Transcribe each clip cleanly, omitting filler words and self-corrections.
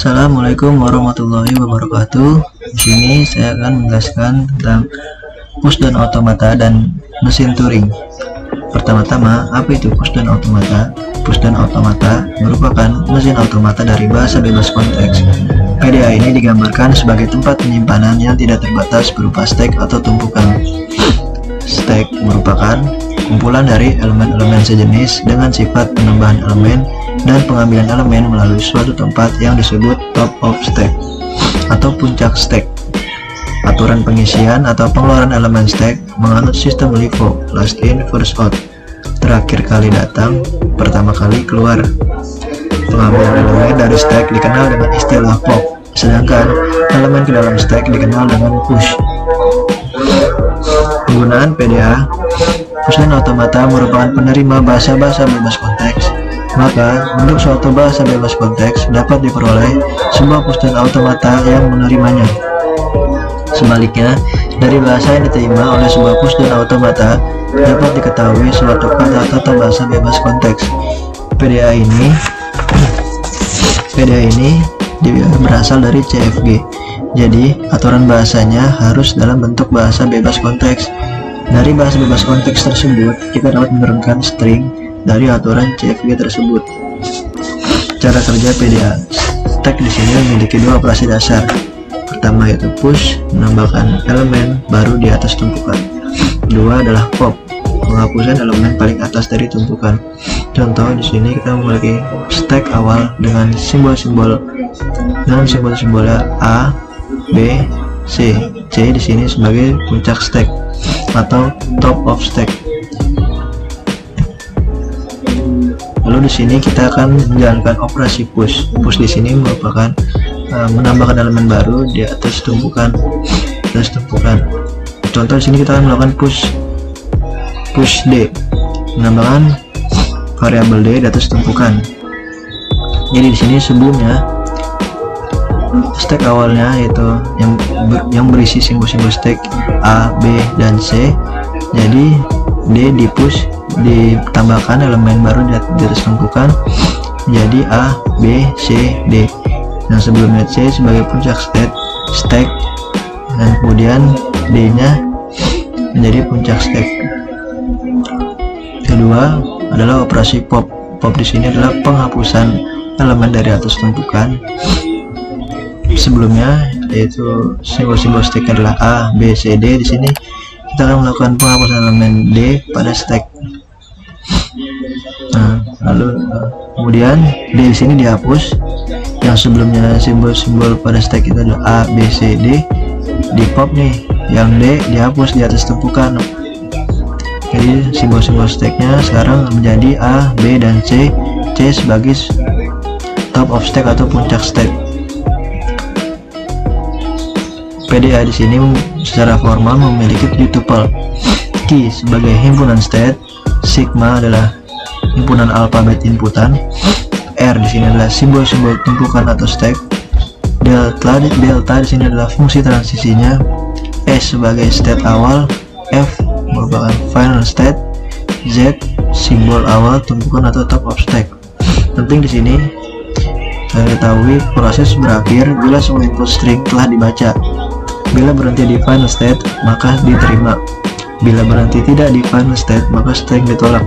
Assalamualaikum warahmatullahi wabarakatuh. Di sini saya akan menjelaskan tentang push dan automata dan mesin Turing. Pertama-tama, apa itu push dan automata? Push dan automata merupakan mesin automata dari bahasa bebas konteks. PDA ini digambarkan sebagai tempat penyimpanan yang tidak terbatas berupa stack atau tumpukan. Stack merupakan kumpulan dari elemen-elemen sejenis dengan sifat penambahan elemen dan pengambilan elemen melalui suatu tempat yang disebut top of stack atau puncak stack. Aturan pengisian atau pengeluaran elemen stack menganut sistem LIFO, last in first out, terakhir kali datang, pertama kali keluar. Pengambilan elemen dari stack dikenal dengan istilah pop, sedangkan elemen ke dalam stack dikenal dengan push. Penggunaan PDA. Push dan automata merupakan penerima bahasa-bahasa bebas konteks. Maka, untuk suatu bahasa bebas konteks dapat diperoleh sebuah push dan automata yang menerimanya. Sebaliknya, dari bahasa yang diterima oleh sebuah push dan automata dapat diketahui suatu kata atau bahasa bebas konteks. PDA ini berasal dari CFG. Jadi, aturan bahasanya harus dalam bentuk bahasa bebas konteks. Dari bahasa bebas konteks tersebut, kita dapat menurunkan string dari aturan CFG tersebut. Cara kerja PDA. Stack di sini memiliki dua operasi dasar. Pertama yaitu push, menambahkan elemen baru di atas tumpukan. Kedua adalah pop, penghapusan elemen paling atas dari tumpukan. Contoh di sini kita memiliki stack awal dengan simbol-simbolnya A, B, C. C di sini sebagai puncak stack atau top of stack. Lalu di sini kita akan menjalankan operasi push. Push di sini merupakan menambahkan elemen baru di atas tumpukan. Contoh di sini kita akan melakukan push D, menambahkan variabel D di atas tumpukan. Jadi di sini sebelumnya stack awalnya yaitu yang berisi simbol-simbol stack A, B, dan C. Jadi D di push ditambahkan elemen baru di atas tumpukan jadi A, B, C, D. Yang sebelumnya C sebagai puncak stack dan kemudian D nya menjadi puncak stack. Kedua adalah operasi pop. Pop di sini adalah penghapusan elemen dari atas tumpukan. Sebelumnya yaitu simbol-simbol stack adalah A, B, C, D. Di sini kita akan melakukan penghapusan elemen D pada stack. Kemudian D di sini dihapus. Yang sebelumnya simbol-simbol pada stack itu adalah A, B, C, D. Di pop nih, yang D dihapus di atas tumpukan. Jadi simbol-simbol stacknya sekarang menjadi A, B, dan C. C sebagai top of stack atau puncak stack. PDA di sini secara formal memiliki 7 tuple. Key sebagai himpunan state, sigma adalah himpunan alfabet inputan, R di sini adalah simbol-simbol tumpukan atau stack, delta di sini adalah fungsi transisinya, S sebagai state awal, F merupakan final state, Z simbol awal tumpukan atau top of stack. Penting di sini saya ketahui proses berakhir bila semua input string telah dibaca. Bila berhenti di final state, maka diterima. Bila berhenti tidak di final state, maka string ditolak.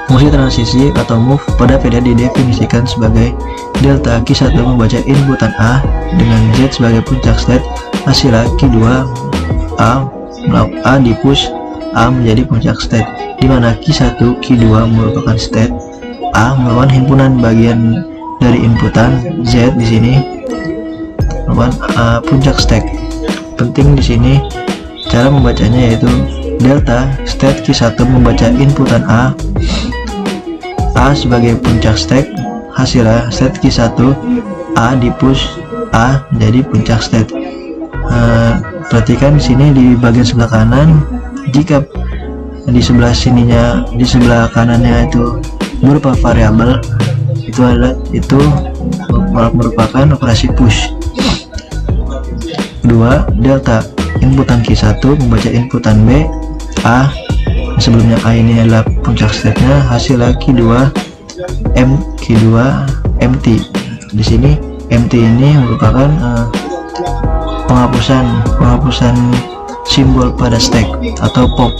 Fungsi transisi atau move pada PDA didefinisikan sebagai delta Q1 membaca inputan A dengan Z sebagai puncak state, hasil Q2 A di push A menjadi puncak state, di mana Q1 Q2 merupakan state, A merupakan himpunan bagian dari inputan, Z di sini puncak stack. Penting di sini cara membacanya yaitu delta state Q1 membaca inputan A sebagai puncak stack, hasilnya state Q1 A di push A menjadi puncak state. Perhatikan di sini di bagian sebelah kanan, jika di sebelah kanannya itu berupa variabel, itu merupakan operasi push. Kedua, delta inputan Q1 membaca inputan B A, sebelumnya A ini adalah puncak state-nya, hasil Q2 MT. di sini empty ini merupakan penghapusan simbol pada stack atau pop.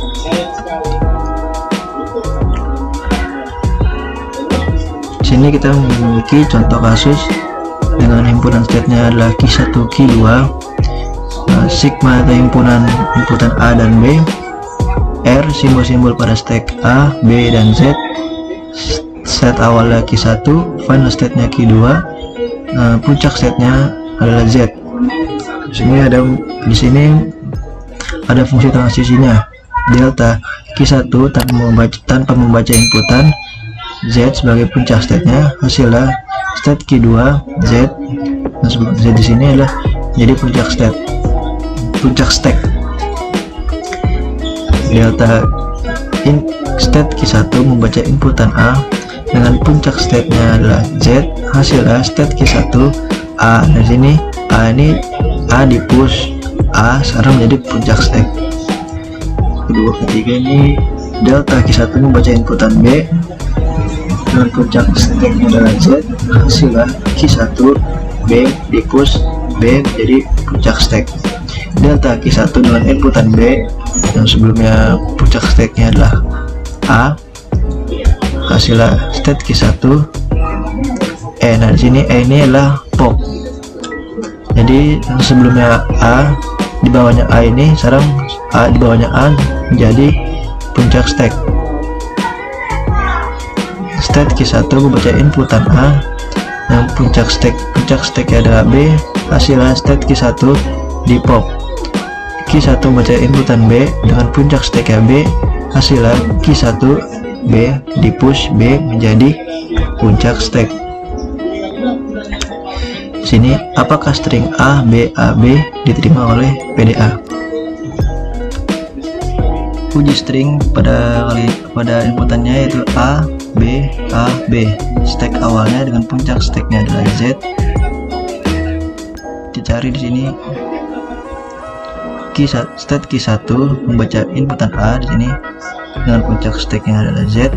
Sini kita memiliki contoh kasus dengan himpunan state-nya adalah Q1, Q2, sigma atau himpunan inputan A dan B, R simbol-simbol pada stack A, B, dan Z, state awalnya Q1, final state-nya Q2, puncak state-nya adalah Z. Di sini ada fungsi transisinya delta Q1 tanpa membaca inputan, Z sebagai puncak state-nya, hasilnya state Q2 Z. Nah, Z di sini adalah jadi puncak stack. Delta state Q1 membaca inputan A dengan puncak state-nya adalah Z, hasilnya state Q1 A. Di sini A ini A di push A sekarang menjadi puncak stack. Ketiga ini delta Q1 membaca inputan B dengan puncak stack adalah Z, hasilnya Q1 B di push B menjadi puncak stack. Delta Q1 dengan inputan B yang sebelumnya puncak stacknya adalah A, hasilnya state Q1 E. Nah, di sini E ini adalah pop. Jadi yang sebelumnya A di bawahnya A ini sekarang A di bawahnya A menjadi puncak stack. State Q1 membaca inputan A yang puncak stacknya adalah B, hasilnya state Q1 di pop. Q1 membaca inputan B dengan puncak stacknya B, hasilnya Q1 B di push B menjadi puncak stack. Sini apakah string A B diterima oleh PDA? Uji string pada inputannya yaitu A B. Stack awalnya dengan puncak stacknya adalah Z. Dicari di sini state Q1 membaca inputan A di sini dengan puncak stacknya adalah Z,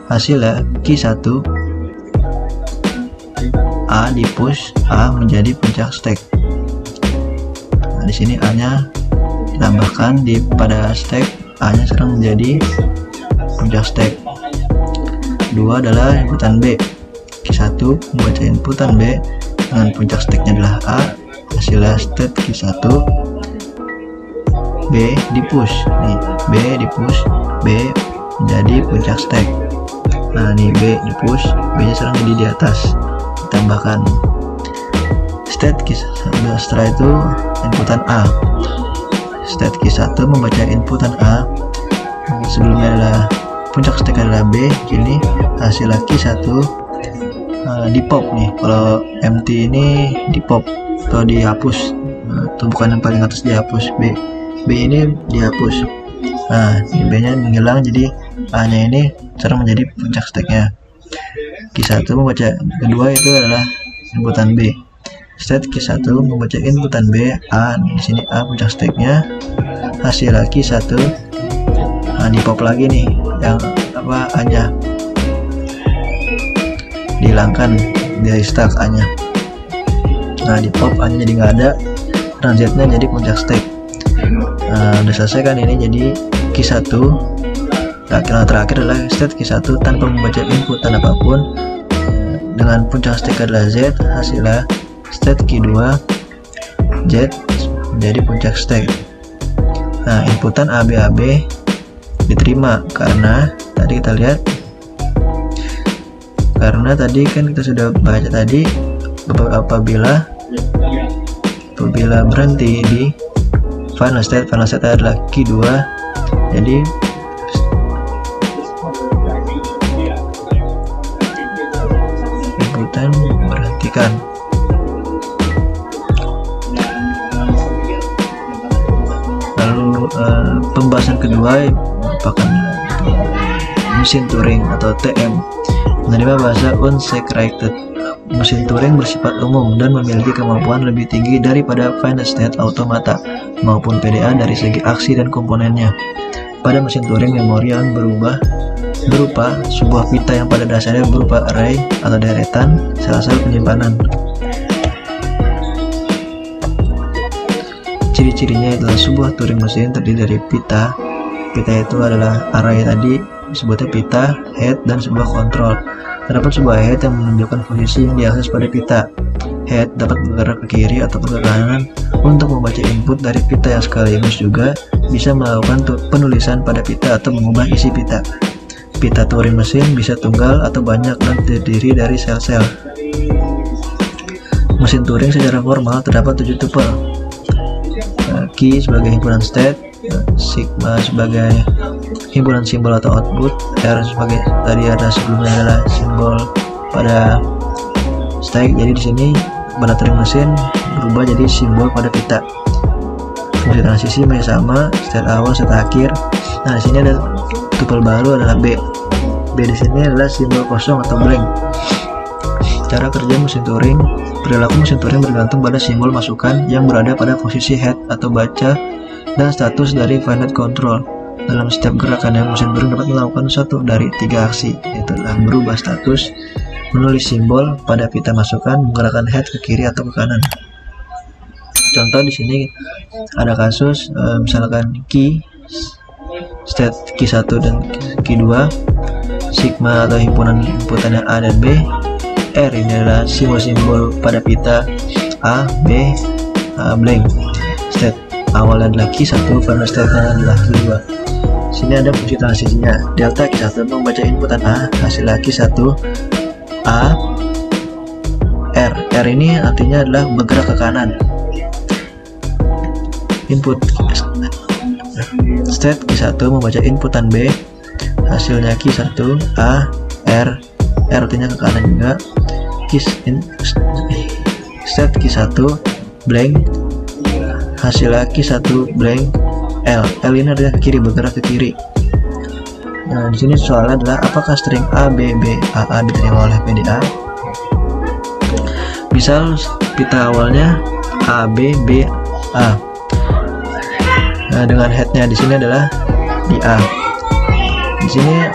hasilnya Q1 A di push A menjadi puncak stack. Nah, di sini A-nya ditambahkan pada stack, A-nya sekarang menjadi puncak stack. Kedua adalah inputan B. Q1 membaca inputan B dengan puncak stacknya adalah A, hasilnya state Q1 B di push. Nih, B di push B menjadi puncak stack. Nah, nih B di push, B nya sekarang jadi di atas, ditambahkan state Q1. Setelah itu inputan A, state Q1 membaca inputan A sebelumnya adalah puncak stack adalah B, gini hasilnya Q1 di pop. Nih kalau empty ini di pop atau dihapus, itu bukan yang paling atas dihapus, B ini dihapus. Nah, B nya menghilang, jadi A nya ini sekarang menjadi puncak stacknya. Q1 membaca kedua itu adalah inputan B, state Q1 membaca inputan B A. Di sini A puncak stacknya, hasilnya Q1 di pop lagi nih, yang apa A nya dihilangkan dari stack A nya. Nah, di pop A nya jadi nggak ada, dan Z nya jadi puncak stack. Udah selesai kan ini, jadi Q1 terakhir adalah state Q1 tanpa membaca inputan apapun dengan puncak stack adalah Z, hasilnya state Q2 Z menjadi puncak stack. Nah, inputan AB diterima karena tadi kita lihat, karena tadi kan kita sudah baca tadi apabila berhenti di final state adalah Q2, jadi inputan berhentikan. Lalu pembahasan kedua merupakan mesin Turing atau TM, menerima bahasa unsecreted. Mesin Turing bersifat umum dan memiliki kemampuan lebih tinggi daripada finite state automata maupun PDA dari segi aksi dan komponennya. Pada mesin Turing, memori yang berubah berupa sebuah pita yang pada dasarnya berupa array atau deretan sel-sel penyimpanan. Ciri-cirinya adalah sebuah Turing mesin terdiri dari pita. Pita itu adalah array tadi disebutnya pita, head, dan sebuah kontrol. Terdapat sebuah head yang menunjukkan posisi yang diakses pada pita. Head dapat bergerak ke kiri atau ke kanan untuk membaca input dari pita, yang sekaligus juga bisa melakukan penulisan pada pita atau mengubah isi pita. Pita Turing mesin bisa tunggal atau banyak dan terdiri dari sel-sel. Mesin Turing secara formal terdapat 7 tupel. Key sebagai himpunan state, sigma sebagai himpunan simbol atau output, R sebagai tadi ada sebelumnya adalah simbol pada stack. Jadi di sini pada Turing mesin berubah jadi simbol pada pita. Fungsi transisi masih sama, state awal, state akhir. Nah, di sini ada tupel baru adalah B. B di sini adalah simbol kosong atau blank. Cara kerja mesin Turing. Perilaku mesin Turing bergantung pada simbol masukan yang berada pada posisi head atau baca dan status dari finite control. Dalam setiap gerakan yang mesin Turing dapat melakukan satu dari 3 aksi, yaitu merubah status, menulis simbol pada pita masukan, menggerakkan head ke kiri atau ke kanan. Contoh di sini ada kasus misalkan key state key 1 dan key 2, sigma atau himpunan inputannya A dan B. R ini adalah simbol-simbol pada pita A, B, blank. State awal adalah key 1, final state-nya adalah key 2. Sini ada fungsi transisinya. Delta key 1 membaca inputan A, hasil key 1 A, R. R ini artinya adalah bergerak ke kanan. Input state key 1 membaca inputan B, hasilnya key 1 A, R. R artinya ke kanan juga. State key 1 blank, hasil key 1 blank, L. L ini adalah ke kiri, bergerak ke kiri. Nah, di sini soalnya adalah apakah string A, B, B, A, A diterima oleh PDA. Misal pita awalnya A, B, B, A. Nah, dengan headnya di sini adalah di A. Di sini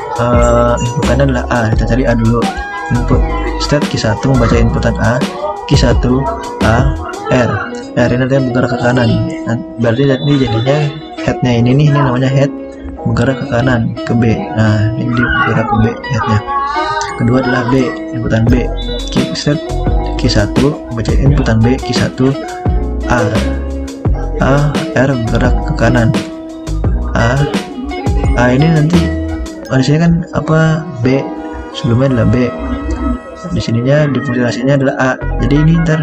inputannya adalah A. Kita cari A dulu. Input state key 1 membaca inputan A, key 1 A, R. R ini adalah bergerak ke kanan. Nah, berarti ini jadinya headnya ini namanya head, bergerak ke kanan ke B. Nah, ini bergerak ke B headnya. Kedua adalah B, inputan B, key state key 1 membaca inputan B, key 1 A. A, R bergerak ke kanan. A ini nanti di sini kan apa, B sebelumnya adalah B, di sininya difunksionasinya adalah A. Jadi ini ntar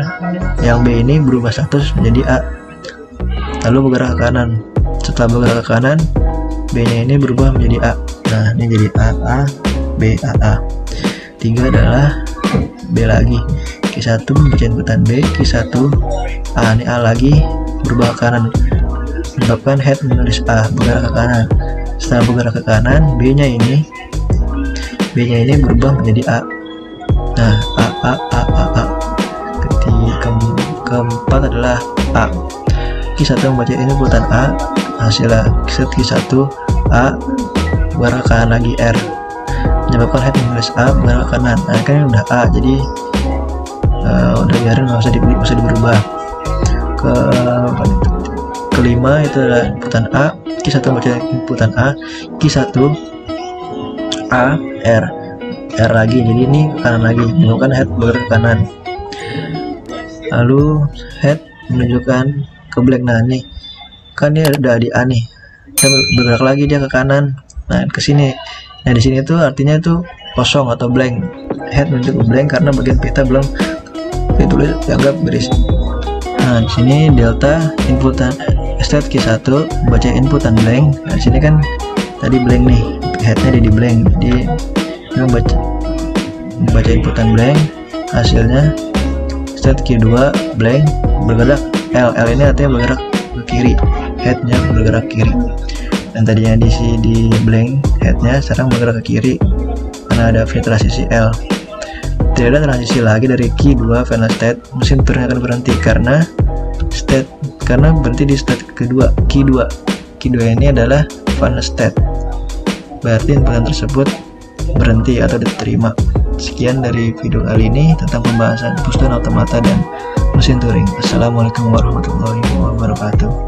yang B ini berubah status menjadi A, lalu bergerak ke kanan. Setelah bergerak ke kanan, B nya ini berubah menjadi A. Nah, ini jadi A, B, A. 3 adalah B lagi, key 1 membaca inputan B, key 1 A. Ini A lagi berubah ke kanan, menyebabkan head menulis A, bergerak ke kanan. Setelah bergerak ke kanan, B nya ini berubah menjadi A. Nah, A. Keempat adalah A. Key 1 membaca inputan A, hasilnya key 1 A, bergerak ke kanan lagi R, menyebabkan head menulis A, bergerak ke kanan. Nah, kan ini udah A, jadi udah biarin, nggak usah diberubah. Kelima itu adalah inputan A, key 1 membaca inputan A, key 1 A, R lagi, jadi ini ke kanan lagi, menunjukkan head bergerak ke kanan. Lalu head menunjukkan ke blank. Nah, nih kan dia udah di A nih, kita bergerak lagi dia ke kanan, nah ke sini. Nah, di sini tuh artinya itu kosong atau blank. Head menunjuk ke blank karena bagian pita belum ditulis, dianggap berisi. Nah, di sini delta inputan state key 1 membaca inputan blank. Nah, di sini kan tadi blank nih, headnya di blank, jadi membaca inputan blank, hasilnya state key 2 blank, bergerak L. L ini artinya bergerak ke kiri, headnya bergerak ke kiri. Dan tadinya di blank headnya, sekarang bergerak ke kiri karena ada transisi L. Tidak ada transisi lagi dari key 2 final state, mesin Turing akan berhenti karena berhenti di state kedua, key 2. Key 2 ini adalah final state. Berarti inputan tersebut berhenti atau diterima. Sekian dari video kali ini tentang pembahasan push dan automata dan mesin Turing. Assalamualaikum warahmatullahi wabarakatuh.